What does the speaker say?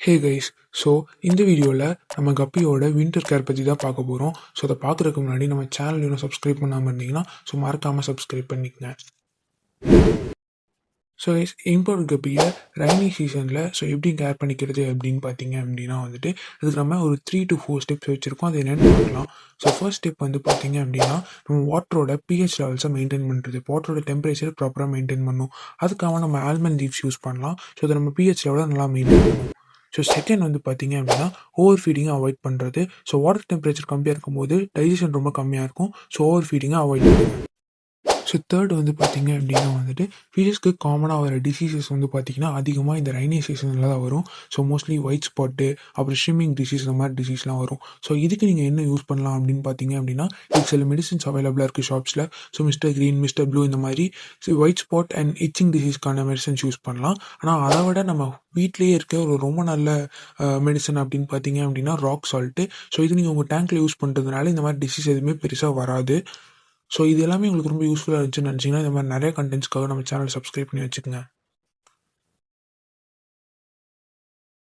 Hey guys, so இந்த வீடியோவில் நம்ம கப்பியோட வின்டர் கேர் பற்றி தான் பார்க்க போகிறோம். ஸோ அதை பார்க்குறதுக்கு முன்னாடி நம்ம சேனல் இன்னும் சப்ஸ்கிரைப் பண்ணாமல் இருந்தீங்கன்னா ஸோ மறக்காமல் சப்ஸ்கிரைப் பண்ணிக்கங்க. ஸோ கைஸ், இம்போர்ட் கப்பியை ரைனி சீசனில் ஸோ எப்படி கேர் பண்ணிக்கிறது அப்படின்னு பார்த்தீங்க அப்படின்னா அதுக்கு நம்ம ஒரு 3 to 4 ஸ்டெப்ஸ் வச்சுருக்கோம். அது என்னென்னு பார்க்கலாம். ஸோ ஃபர்ஸ்ட் ஸ்டெப் பார்த்தீங்க அப்படின்னா நம்ம வாட்டரோட பிஹெச் லெவல்ஸை மெயின்டைன் பண்ணுறது. வாட்டரோட டெம்பரேச்சர் ப்ராப்பராக மெயின்டைன் பண்ணணும். அதுக்காக நம்ம ஆல்மண்ட் லீவ்ஸ் யூஸ் பண்ணலாம். ஸோ அதை நம்ம பிஹெச் லெவலை நல்லா மெயின்டைன் பண்ணணும். ஸோ செகண்ட் பார்த்தீங்க அப்படின்னா ஓவர் ஃபீடிங்கை அவாய்ட் பண்ணுறது. ஸோ வாட்டர் டெம்பரேச்சர் கம்மியாக இருக்கும்போது டைஜஷன் ரொம்ப கம்மியாக இருக்கும். ஸோ ஓவர் ஃபீடிங்கை அவாய்ட் பண்ணுங்கள். ஸோ தேர்ட் பார்த்தீங்க அப்படின்னா ஃபிஷஸ்க்கு காமனாக வர டிசீசஸ் பார்த்தீங்கன்னா அதிகமாக இந்த ரைனி சீசனில் தான் வரும். ஸோ மோஸ்ட்லி ஒயிட் ஸ்பாட்டு, அப்புறம் ஸ்விம்மிங் டிசீஸ், இந்த மாதிரி டிசீஸ்லாம் வரும். ஸோ இதுக்கு நீங்கள் என்ன யூஸ் பண்ணலாம் அப்படின்னு பார்த்தீங்க அப்படின்னா இதுக்கு சில மெடிசின்ஸ் அவைலபிளாக இருக்குது ஷாப்ஸில். So mister Green, mister Blue, இந்த மாதிரி ஒயிட் ஸ்பாட் அண்ட் இச்சிங் டிசீஸ்க்கான மெடிசன்ஸ் யூஸ் பண்ணலாம். ஆனால் அதை விட நம்ம வீட்லேயே இருக்க ஒரு ரொம்ப நல்ல மெடிசன் அப்படின்னு பார்த்தீங்க அப்படின்னா ராக் சால்ட்டு. ஸோ இது நீங்கள் உங்கள் டேங்க்கில் யூஸ் பண்ணுறதுனால இந்த மாதிரி டிசீஸ் எதுவுமே பெருசாக வராது. ஸோ இது எல்லாமே உங்களுக்கு ரொம்ப யூஸ்ஃபுல்லாக இருந்துச்சுன்னு நினச்சிங்கன்னா இந்த மாதிரி நிறைய கண்டென்ட்ஸ்க்காக நம்ம சேனல் சப்ஸ்கிரைப் பண்ணி வச்சுக்கோங்க.